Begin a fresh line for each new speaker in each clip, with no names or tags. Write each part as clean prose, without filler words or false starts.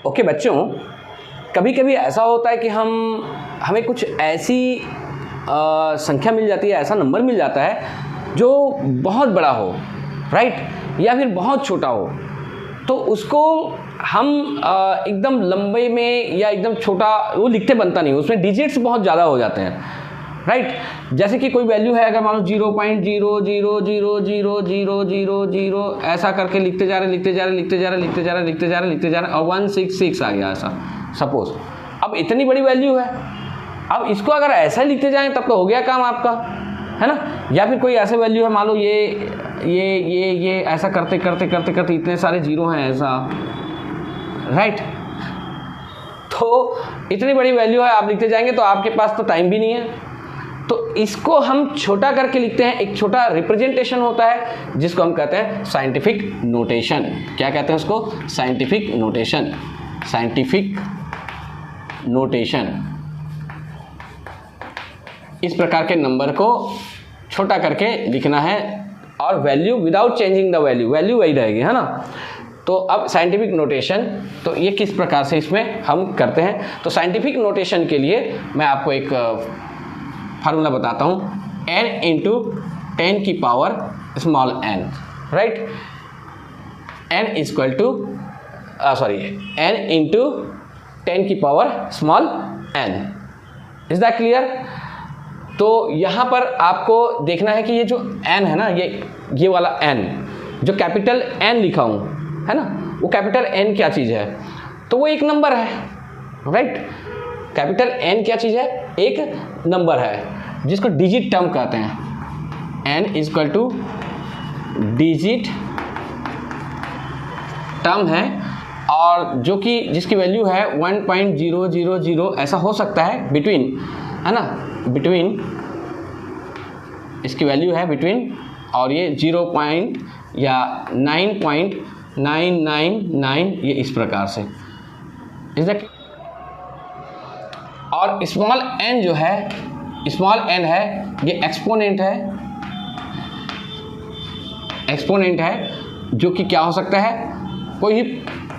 Okay बच्चों, कभी कभी ऐसा होता है कि हमें कुछ ऐसी संख्या मिल जाती है, ऐसा नंबर मिल जाता है जो बहुत बड़ा हो, राइट, या फिर बहुत छोटा हो। तो उसको हम एकदम लंबे में या एकदम छोटा वो लिखते बनता नहीं, उसमें डिजिट्स बहुत ज़्यादा हो जाते हैं, राइट। जैसे कि कोई वैल्यू है, अगर मान लो 0.0000000 ऐसा करके लिखते जा रहे और 166 आ गया ऐसा सपोज। अब इतनी बड़ी वैल्यू है, अब इसको अगर ऐसा लिखते जाएं तब तो हो गया काम आपका, है ना। या फिर कोई ऐसे वैल्यू है, मान लो ये ऐसा करते इतने सारे जीरो हैं ऐसा, राइट। तो इतनी बड़ी वैल्यू है, आप लिखते जाएंगे तो आपके पास तो टाइम भी नहीं है। तो इसको हम छोटा करके लिखते हैं, एक छोटा रिप्रेजेंटेशन होता है जिसको हम कहते हैं साइंटिफिक नोटेशन। क्या कहते हैं उसको? Scientific notation. Scientific notation. इस प्रकार के नंबर को छोटा करके लिखना है और value without changing the value वही रहेगी, है ना। तो अब साइंटिफिक नोटेशन, तो ये किस प्रकार से इसमें हम करते हैं। तो साइंटिफिक नोटेशन के लिए मैं आपको एक फार्मूला बताता हूँ, n इंटू 10 की power small n, right. n equal to n into 10 की power small n। Is that clear? तो यहाँ पर आपको देखना है कि ये जो n है ना, ये वाला n जो कैपिटल N लिखा हूँ, है ना, वो कैपिटल N क्या चीज़ है? तो वो एक नंबर है, राइट। कैपिटल N क्या चीज़ है? एक नंबर है जिसको डिजिट टर्म कहते हैं। n equal two digit term है, और जो कि जिसकी वैल्यू है 1.000 ऐसा हो सकता है, बिटवीन, है ना, बिटवीन, इसकी वैल्यू है बिटवीन, और ये 0 पॉइंट या 9.999 ये इस प्रकार से। Is that? और स्मॉल n जो है, स्मॉल n है, ये एक्सपोनेंट है जो कि क्या हो सकता है? कोई भी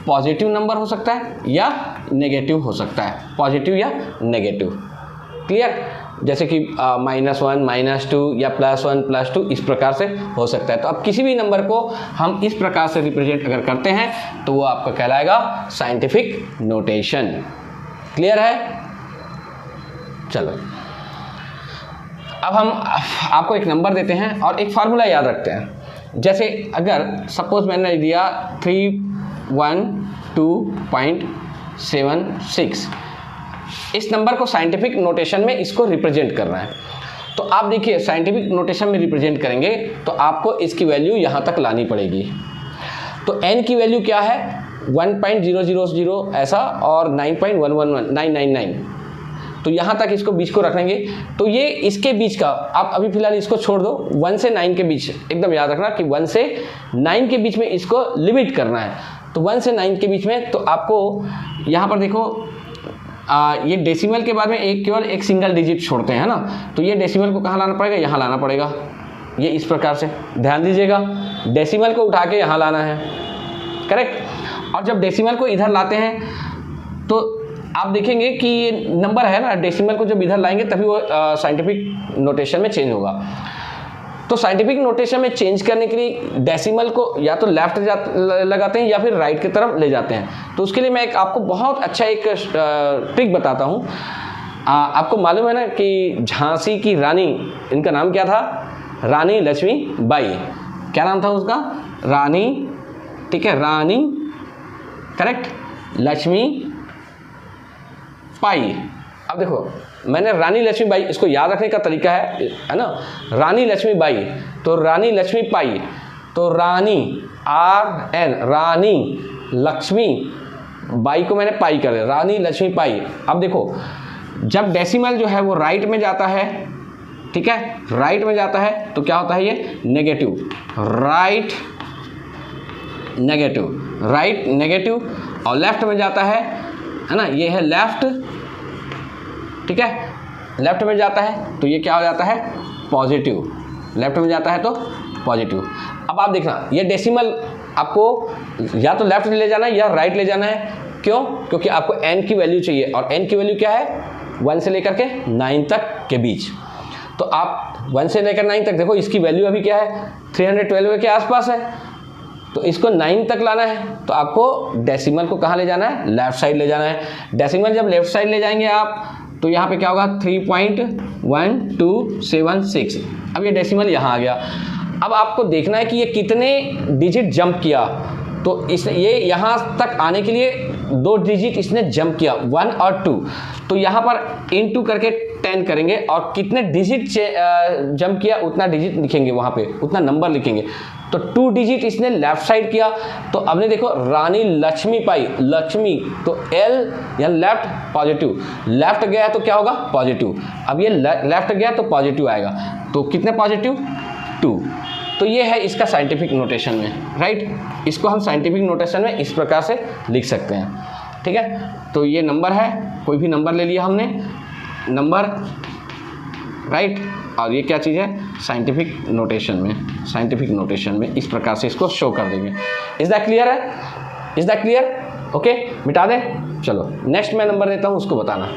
पॉजिटिव नंबर हो सकता है या नेगेटिव हो सकता है, पॉजिटिव या नेगेटिव। क्लियर? जैसे कि -1 -2 या +1 +2 इस प्रकार से हो सकता है। तो अब किसी भी नंबर को हम इस प्रकार से रिप्रेजेंट अगर करते हैं तो वो आपका कहलाएगा साइंटिफिक नोटेशन। क्लियर है? चलो, अब हम आपको एक नंबर देते हैं और एक फार्मूला याद रखते हैं। जैसे अगर सपोज मैंने दिया 312.76, इस नंबर को साइंटिफिक नोटेशन में इसको रिप्रेजेंट करना है। तो आप देखिए, साइंटिफिक नोटेशन में रिप्रेजेंट करेंगे तो आपको इसकी वैल्यू यहाँ तक लानी पड़ेगी। तो n की वैल्यू क्या है? 1.000 ऐसा और 9.111999, तो यहाँ तक इसको बीच को रखेंगे। तो ये इसके बीच का, आप अभी फिलहाल इसको छोड़ दो, 1 से 9 के बीच, एकदम याद रखना कि 1 से 9 के बीच में इसको लिमिट करना है। तो 1 से 9 के बीच में, तो आपको यहाँ पर देखो, ये डेसिमल के बाद में केवल एक सिंगल डिजिट छोड़ते हैं, है ना। तो ये डेसिमल को कहाँ लाना पड़ेगा? यहाँ लाना पड़ेगा, ये इस प्रकार से। ध्यान दीजिएगा, डेसिमल को उठा के यहाँ लाना है, करेक्ट। और जब डेसिमल को इधर लाते हैं तो आप देखेंगे कि ये नंबर है ना, डेसिमल को जब इधर लाएंगे तभी वो साइंटिफिक नोटेशन में चेंज होगा। तो साइंटिफिक नोटेशन में चेंज करने के लिए डेसिमल को या तो लेफ्ट लगाते हैं या फिर राइट की तरफ ले जाते हैं। तो उसके लिए मैं आपको बहुत अच्छा एक ट्रिक बताता हूँ। आपको मालूम है ना कि झांसी की रानी, इनका नाम क्या था? रानी लक्ष्मीबाई। क्या नाम था उसका? रानी, ठीक है, रानी, करेक्ट, लक्ष्मी पाई। अब देखो, मैंने रानी लक्ष्मीबाई, इसको याद रखने का तरीका है ना, रानी लक्ष्मीबाई, तो रानी लक्ष्मी पाई, तो रानी RN, रानी लक्ष्मी बाई को मैंने पाई कर दिया, रानी लक्ष्मी पाई। अब देखो, जब डेसिमल जो है वो राइट में जाता है, ठीक है, राइट में जाता है तो क्या होता है? ये negative, right negative, right negative, और लेफ्ट में जाता है ना, ये है लेफ्ट, ठीक है, लेफ्ट में जाता है तो ये क्या हो जाता है? पॉजिटिव, लेफ्ट में जाता है तो पॉजिटिव। अब आप देखना, ये डेसिमल आपको या तो लेफ्ट ले जाना है या राइट ले जाना है, क्यों? क्योंकि आपको n की वैल्यू चाहिए और n की वैल्यू क्या है? 1 से लेकर के 9 तक के बीच। तो आप 1 से लेकर 9 तक देखो, इसकी वैल्यू अभी क्या है? 312 के आसपास है। तो इसको 9 तक लाना है तो आपको डेसिमल को कहाँ ले जाना है? लेफ्ट साइड ले जाना है। डेसिमल जब लेफ्ट साइड ले जाएंगे आप तो यहाँ पे क्या होगा? 3.1276। अब ये डेसिमल यहाँ आ गया। अब आपको देखना है कि ये कितने डिजिट जंप किया। तो ये यहाँ तक आने के लिए 2 डिजिट इसने जंप किया, 1 और 2। तो यहाँ पर इनटू करके 10 करेंगे और कितने डिजिट जंप किया उतना डिजिट लिखेंगे, वहाँ पे उतना नंबर लिखेंगे। तो 2 डिजिट इसने लेफ्ट साइड किया। तो हमने देखो रानी लक्ष्मी पाई, लक्ष्मी, तो L या लेफ्ट पॉजिटिव, लेफ्ट गया तो क्या होगा? पॉजिटिव। अब ये लेफ्ट गया तो पॉजिटिव आएगा। तो कितने पॉजिटिव? 2। तो ये है इसका साइंटिफिक नोटेशन में, राइट। इसको हम साइंटिफिक नोटेशन में इस प्रकार से लिख सकते हैं, ठीक है। तो ये नंबर है, कोई भी नंबर ले लिया हमने, नंबर, राइट। और ये क्या चीज़ है? साइंटिफिक नोटेशन में, साइंटिफिक नोटेशन में इस प्रकार से इसको शो कर देंगे। इज दैट क्लियर है? Is that clear? ओके, मिटा दें। चलो नेक्स्ट मैं नंबर देता हूँ, उसको बताना।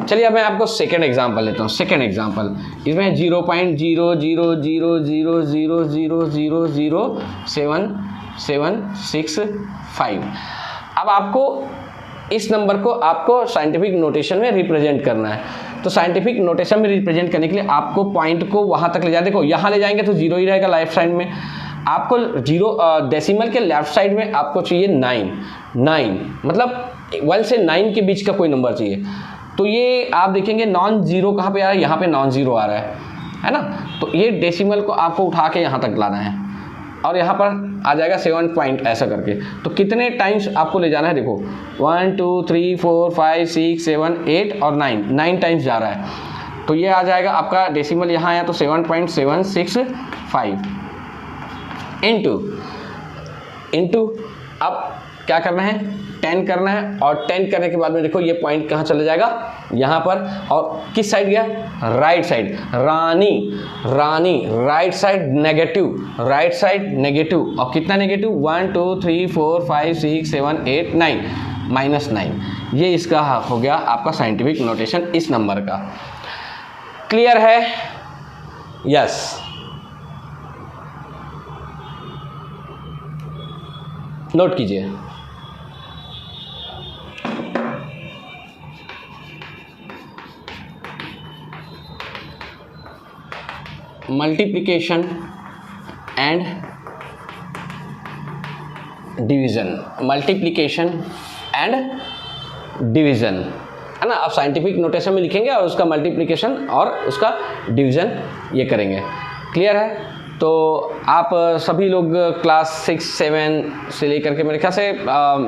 चलिए अब मैं आपको सेकेंड एग्जाम्पल लेता हूँ। सेकेंड एग्जाम्पल इसमें 0.0000007765। अब आपको इस नंबर को आपको साइंटिफिक नोटेशन में रिप्रेजेंट करना है। तो साइंटिफिक नोटेशन में रिप्रेजेंट करने के लिए आपको पॉइंट को वहाँ तक ले जाए। देखो यहाँ ले जाएंगे तो 0 ही रहेगा लेफ्ट साइड में। आपको 0 डेसिमल के लेफ्ट साइड में आपको चाहिए 9, मतलब 1 से 9 के बीच का कोई नंबर चाहिए। तो ये आप देखेंगे नॉन जीरो कहाँ पे आ रहा है? यहाँ पे नॉन जीरो आ रहा है ना। तो ये डेसिमल को आपको उठा के यहाँ तक लाना है और यहाँ पर आ जाएगा 7 पॉइंट ऐसा करके। तो कितने टाइम्स आपको ले जाना है? देखो 1 2 3 4 5 6 7 8 और 9 टाइम्स जा रहा है। तो ये आ जाएगा आपका डेसिमल यहाँ आया तो 7.765 इंटू अब क्या करना है? 10 करना है। और 10 करने के बाद में देखो ये पॉइंट कहाँ चला जाएगा? यहाँ पर। और किस साइड गया? Right side. Rani right side negative, right side negative. और कितना नेगेटिव? 1 2 3 4 5 6 7 8 9 -9। ये इसका हो गया आपका साइंटिफिक नोटेशन इस नंबर का। क्लियर है? यस। नोट कीजिए। Multiplication and division, multiplication and division है ना। आप साइंटिफिक नोटेशन में लिखेंगे और उसका मल्टीप्लिकेशन और उसका डिवीज़न ये करेंगे। क्लियर है? तो आप सभी लोग क्लास 6 7 से लेकर के मेरे ख्याल से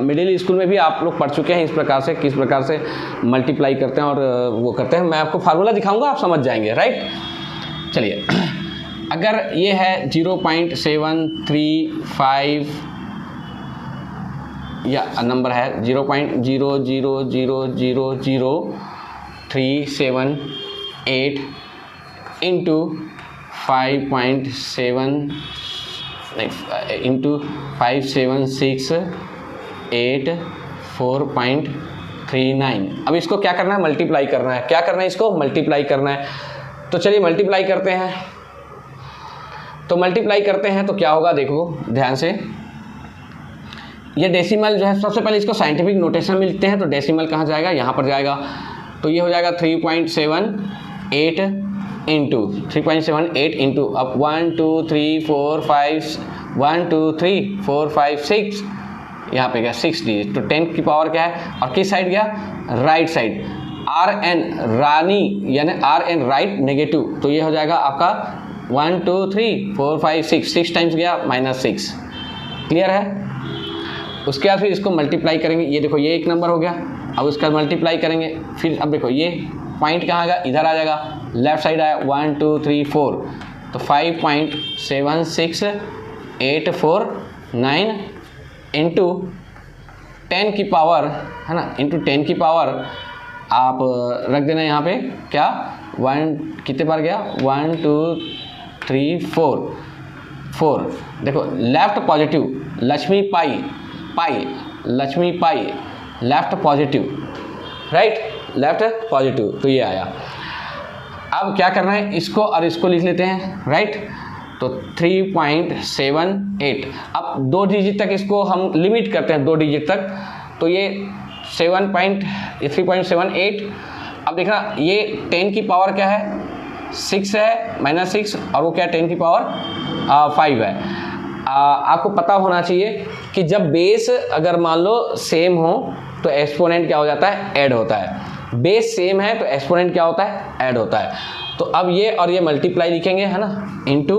मिडिल स्कूल में भी आप लोग पढ़ चुके हैं इस प्रकार से, किस प्रकार से मल्टीप्लाई करते हैं और वो करते हैं। मैं आपको फार्मूला दिखाऊंगा, आप समझ जाएंगे, राइट। चलिए अगर ये है 0.735 या नंबर है 0.0000378 इंटू 5.768 अब इसको क्या करना है? मल्टीप्लाई करना है। क्या करना है? इसको मल्टीप्लाई करना है। तो चलिए मल्टीप्लाई करते हैं। तो मल्टीप्लाई करते हैं तो क्या होगा? देखो ध्यान से, ये डेसिमल जो है सबसे पहले इसको साइंटिफिक नोटेशन में लिखते हैं। तो डेसिमल कहाँ जाएगा? यहाँ पर जाएगा। तो ये हो जाएगा 3.78 इंटू 3.78 इंटू अब 1 2 3 4 5 1 2 3 4 5 6 यहाँ पे गया 6 डिजिट। तो 10 की पावर क्या है? और किस साइड गया? Right side. RN रानी यानी RN राइट नेगेटिव। तो ये हो जाएगा आपका 1 2 3 4 5 6 टाइम्स गया -6। क्लियर है? उसके बाद फिर इसको मल्टीप्लाई करेंगे। ये देखो ये एक नंबर हो गया। अब उसका मल्टीप्लाई करेंगे। फिर अब देखो ये पॉइंट कहाँ गया? इधर आ जाएगा, लेफ्ट साइड आया 1 2 3 4। तो 5.76849 इंटू 10 की पावर है ना, इंटू 10 की पावर आप रख देना यहाँ पे क्या 1 कितने बार गया 1 2 3 4 4, देखो left positive Lakshmi Pai, Pai Lakshmi Pai, left positive, right, left positive, तो ये आया। अब क्या करना है, इसको और इसको लिख लेते हैं, राइट, तो 3.78। अब 2 डिजिट तक इसको हम लिमिट करते हैं, 2 डिजिट तक, तो ये 3.78। अब देखना ये 10 की पावर क्या है, 6 है, -6, और वो क्या 10 की पावर 5 है। आपको पता होना चाहिए कि जब बेस अगर मान लो सेम हो तो एक्सपोनेंट क्या हो जाता है, ऐड होता है। बेस सेम है तो एक्सपोनेंट क्या होता है, ऐड होता है। तो अब ये और ये मल्टीप्लाई लिखेंगे, है ना, इंटू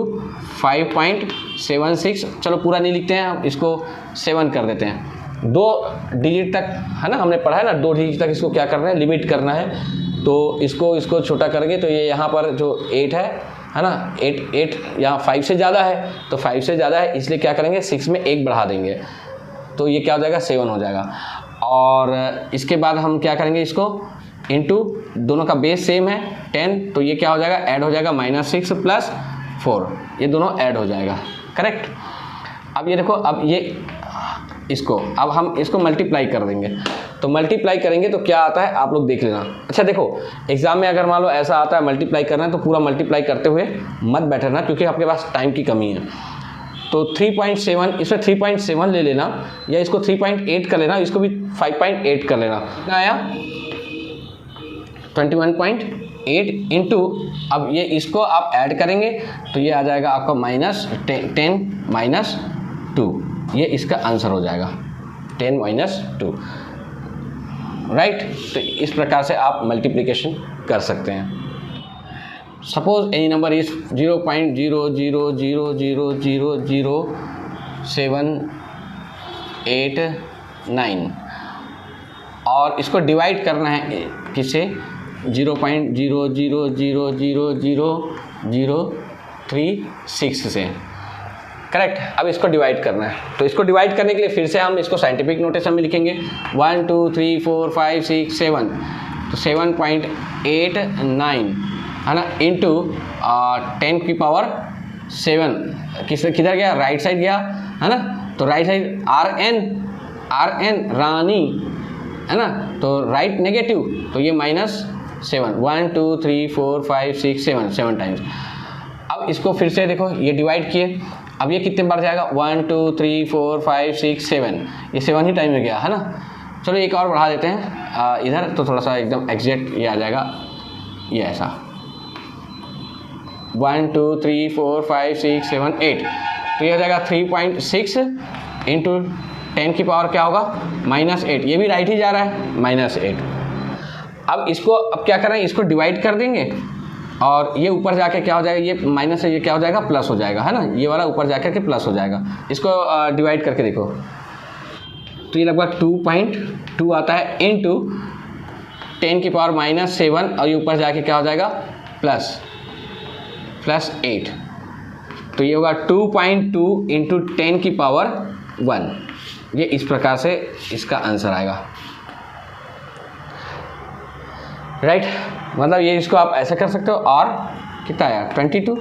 5.76। चलो पूरा नहीं लिखते हैं, हम इसको 7 कर देते हैं। 2 डिजिट तक, है ना, हमने पढ़ा है ना, 2 डिजिट तक इसको क्या करना है, लिमिट करना है। तो इसको छोटा करके, तो ये यहाँ पर जो 8 है ना, 8 यहाँ 5 से ज़्यादा है, तो 5 से ज़्यादा है, इसलिए क्या करेंगे, 6 में 1 बढ़ा देंगे, तो ये क्या हो जाएगा, 7 हो जाएगा। और इसके बाद हम क्या करेंगे, इसको इंटू, दोनों का बेस सेम है 10, तो ये क्या हो जाएगा, ऐड हो जाएगा, -6 + 4, ये दोनों ऐड हो जाएगा, करेक्ट। अब ये देखो, अब ये इसको, अब हम इसको मल्टीप्लाई कर देंगे, तो मल्टीप्लाई करेंगे तो क्या आता है, आप लोग देख लेना। अच्छा देखो, एग्जाम में अगर मान लो ऐसा आता है मल्टीप्लाई करना है, तो पूरा मल्टीप्लाई करते हुए मत बैठना, क्योंकि आपके पास टाइम की कमी है। तो 3.7, इसमें 3.7 ले लेना, या इसको 3.8 कर लेना, इसको भी 5.8 कर लेना, कितना आया, 21.8 इंटू, अब ये इसको आप ऐड करेंगे तो ये आ जाएगा आपका -10 - 2, ये इसका आंसर हो जाएगा, 10 - 2, राइट। तो इस प्रकार से आप मल्टीप्लिकेशन कर सकते हैं। सपोज एनी नंबर इज 0.000000789, और इसको डिवाइड करना है किससे, 0.0000036 से, करेक्ट। अब इसको डिवाइड करना है, तो इसको डिवाइड करने के लिए फिर से हम इसको साइंटिफिक नोटेशन में लिखेंगे, 1 2 3 4 5 6 7, तो 7.89, है ना, इंटू 10 की पावर 7, किधर गया, राइट साइड गया, है ना, तो राइट साइड RN रानी, है ना, तो राइट नेगेटिव, तो ये -7, 1 2 3 4 5 6 7 टाइम्स। अब इसको फिर से देखो, ये डिवाइड किए, अब ये कितने बार जाएगा, 1 2 3 4 5 6 7, ये 7 ही टाइम में गया, है ना। चलो एक और बढ़ा देते हैं इधर, तो थोड़ा सा एकदम एग्जैक्ट ये आ जाएगा, ये ऐसा 1 2 3 4 5 6 7 8, तो ये हो जाएगा 3.6 इंटू 10 की पावर क्या होगा, -8, ये भी राइट ही जा रहा है, -8। अब इसको, अब क्या कर रहे हैं, इसको डिवाइड कर देंगे, और ये ऊपर जाके क्या हो जाएगा, ये माइनस है, ये क्या हो जाएगा, प्लस हो जाएगा, है ना, ये वाला ऊपर जाकर के प्लस हो जाएगा। इसको डिवाइड करके देखो, तो ये लगभग 2.2 आता है, इंटू 10 की पावर -7, और ये ऊपर जाके क्या हो जाएगा, प्लस 8, तो ये होगा 2.2 इंटू 10 की पावर 1, ये इस प्रकार से इसका आंसर आएगा, राइट। मतलब ये, इसको आप ऐसा कर सकते हो, और कितना आया, 22,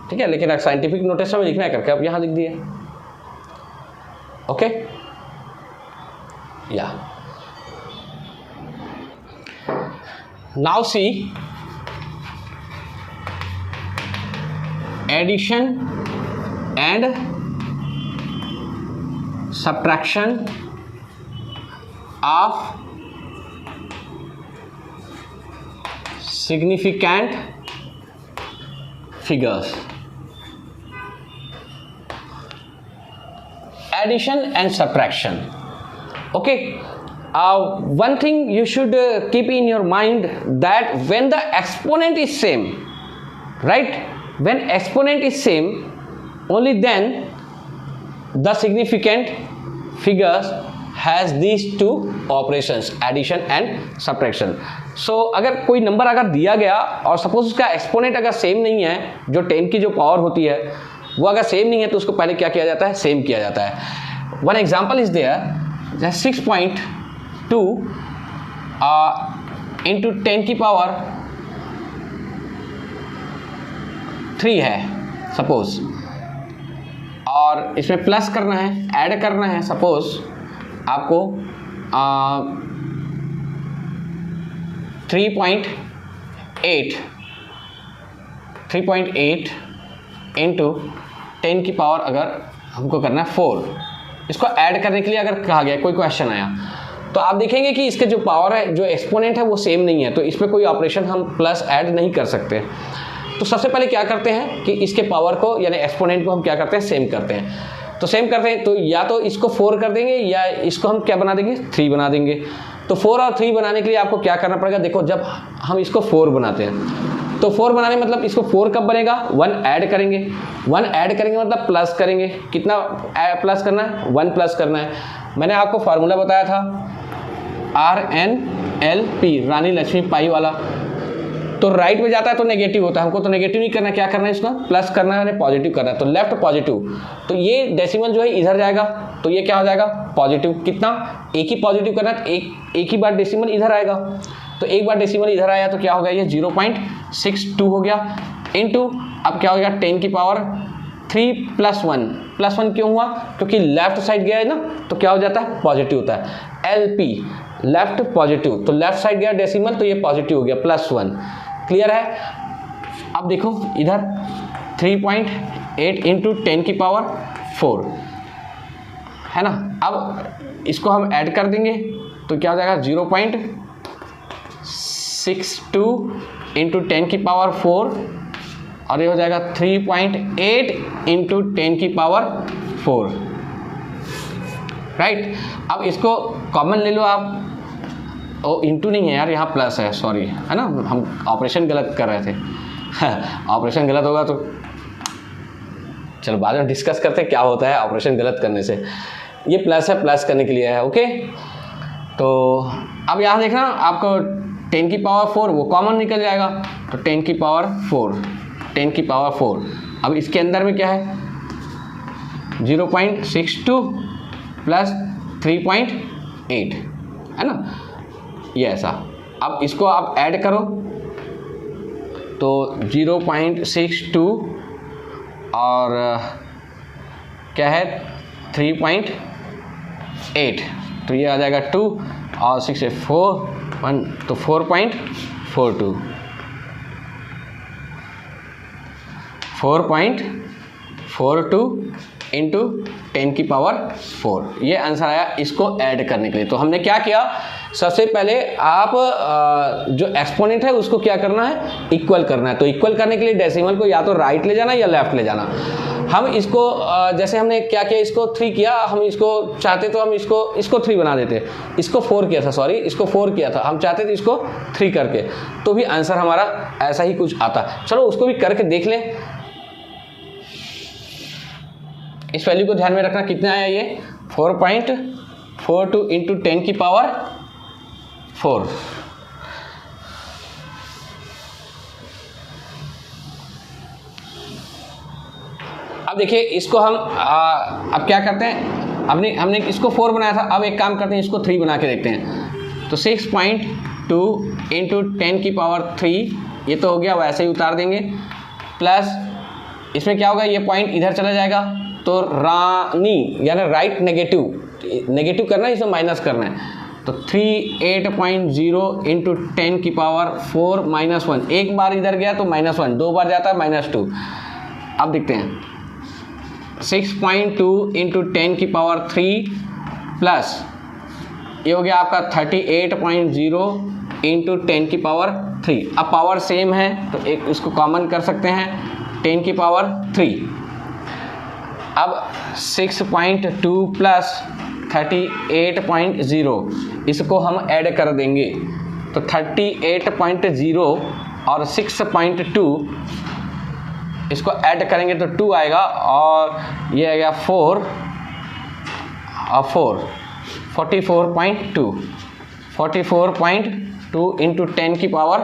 ठीक है, लेकिन साइंटिफिक नोटेशन में लिखना है करके, अब यहाँ लिख दिए, ओके, या now see addition and subtraction of significant figures. Addition and subtraction. Okay. One thing you should keep in your mind, that when the exponent is same, right? When exponent is same, only then the significant figures has these two operations, addition and subtraction. So अगर कोई number अगर दिया गया और suppose उसका exponent अगर same नहीं है, जो 10 की जो पावर होती है वो अगर सेम नहीं है, तो उसको पहले क्या किया जाता है, सेम किया जाता है। One example is there, 6.2 into 10 की पावर 3 है, सपोज, और इसमें प्लस करना है, ऐड करना है। सपोज आपको 3.8 इंटू 10 की पावर अगर हमको करना है 4, इसको ऐड करने के लिए अगर कहा गया, कोई क्वेश्चन आया, तो आप देखेंगे कि इसके जो पावर है, जो एक्सपोनेंट है वो सेम नहीं है, तो इसमें कोई ऑपरेशन हम प्लस ऐड नहीं कर सकते। तो सबसे पहले क्या करते हैं कि इसके पावर को यानी एक्सपोनेंट को हम क्या करते हैं, सेम करते हैं। तो सेम करते हैं तो या तो इसको 4 कर देंगे या इसको हम क्या बना देंगे, 3 बना देंगे। तो 4 और 3 बनाने के लिए आपको क्या करना पड़ेगा, देखो जब हम इसको 4 बनाते हैं तो 4 बनाने मतलब इसको 4 कब बनेगा, 1 ऐड करेंगे, 1 ऐड करेंगे मतलब प्लस करेंगे। कितना प्लस करना है, 1 प्लस करना है। मैंने आपको फार्मूला बताया था RNLP, रानी लक्ष्मी पाई वाला। तो राइट में जाता है तो नेगेटिव होता है, हमको तो नेगेटिव नहीं करना, क्या करना है, इसको प्लस करना है, पॉजिटिव करना है। तो लेफ्ट पॉजिटिव, तो ये डेसिमल जो है इधर जाएगा, तो ये क्या हो जाएगा, पॉजिटिव। कितना, एक ही पॉजिटिव करना है, एक ही बार डेसिमल इधर आएगा। तो एक बार डेसिमल इधर आया तो क्या हो गया, ये 0.62 हो गया। इनटू अब क्या हो गया, 10 की पावर 3 + 1 + 1 क्यों हुआ, क्योंकि लेफ्ट साइड गया है ना, तो क्या हो जाता है, पॉजिटिव होता है। LP लेफ्ट पॉजिटिव, तो लेफ्ट साइड गया डेसिमल तो ये पॉजिटिव हो गया, +1। क्लियर है। अब देखो इधर 3.8 इंटू 10 की पावर 4 है ना। अब इसको हम ऐड कर देंगे तो क्या हो जाएगा, 0.62 इंटू 10 की पावर 4, और ये हो जाएगा 3.8 इंटू 10 की पावर 4, राइट। अब इसको कॉमन ले लो आप, ओ इंटू नहीं है यार, यहाँ प्लस है, सॉरी, है ना, हम ऑपरेशन गलत कर रहे थे। ऑपरेशन गलत होगा तो चलो बाद में डिस्कस करते हैं क्या होता है ऑपरेशन गलत करने से। ये प्लस है, प्लस करने के लिए है, ओके। तो अब यहाँ देखना आपको 10 की पावर 4 वो कॉमन निकल जाएगा, तो 10 की पावर 4, 10 की पावर 4। अब इसके अंदर में क्या है, 0.62 प्लस 3.8 है ना, ये ऐसा। अब इसको आप ऐड करो तो 0.62 और क्या है 3.8, तो ये आ जाएगा 2 और 6 से 4 1, तो 4.42 इंटू 10 की पावर 4, ये आंसर आया इसको ऐड करने के लिए। तो हमने क्या किया, सबसे पहले आप जो एक्सपोनेंट है उसको क्या करना है, इक्वल करना है। तो इक्वल करने के लिए डेसिमल को या तो राइट ले जाना या लेफ्ट ले जाना। हम इसको जैसे हमने क्या किया, इसको 3 किया, हम इसको चाहते तो हम इसको 3 बना देते, इसको 4 किया था, सॉरी इसको 4 किया था, हम चाहते थे इसको 3 करके, तो भी आंसर हमारा ऐसा ही कुछ आता। चलो उसको भी करके देख लें। इस वैल्यू को ध्यान में रखना, कितना आया ये 4.42 इंटू 10 की पावर 4। अब देखिए इसको हम अब क्या करते हैं, हमने इसको 4 बनाया था, अब एक काम करते हैं इसको 3 बना के देखते हैं। तो 6.2 इंटू 10 की पावर 3, ये तो हो गया, वैसे ही उतार देंगे, प्लस इसमें क्या होगा, ये पॉइंट इधर चला जाएगा, तो रानी यानी राइट नेगेटिव करना है, इसमें माइनस करना है। तो 38.0 इंटू 10 की पावर 4 -1, एक बार इधर गया तो -1, 2 बार जाता है -2। अब देखते हैं 6.2 इंटू 10 की पावर 3 प्लस ये हो गया आपका 38.0 इंटू 10 की पावर 3। अब पावर सेम है तो एक इसको कॉमन कर सकते हैं, 10 की पावर 3। अब 6.2 प्लस 38.0 इसको हम ऐड कर देंगे, तो 38.0 और 6.2 इसको ऐड करेंगे तो 2 आएगा, और ये आएगा 4 और 4 44.2 इंटू 10 की पावर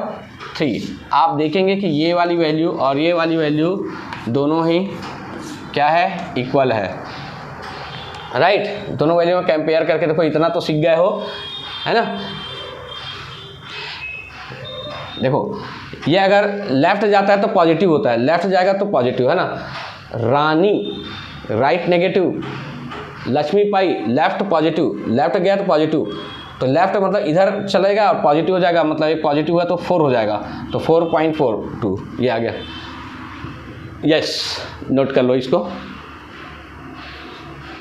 3। आप देखेंगे कि ये वाली वैल्यू और ये वाली वैल्यू दोनों ही क्या है, इक्वल है, राइट। दोनों वैल्यू में कंपेयर करके देखो, इतना तो सीख गए हो, है ना। देखो ये अगर लेफ्ट जाता है तो पॉजिटिव होता है, लेफ्ट जाएगा तो पॉजिटिव है ना। रानी right negative, Lakshmi Pai left positive, left गया तो पॉजिटिव, तो लेफ्ट मतलब इधर चलेगा और पॉजिटिव हो जाएगा, मतलब ये पॉजिटिव हुआ तो 4 हो जाएगा, तो 4.42 ये आ गया। यस, नोट कर लो इसको।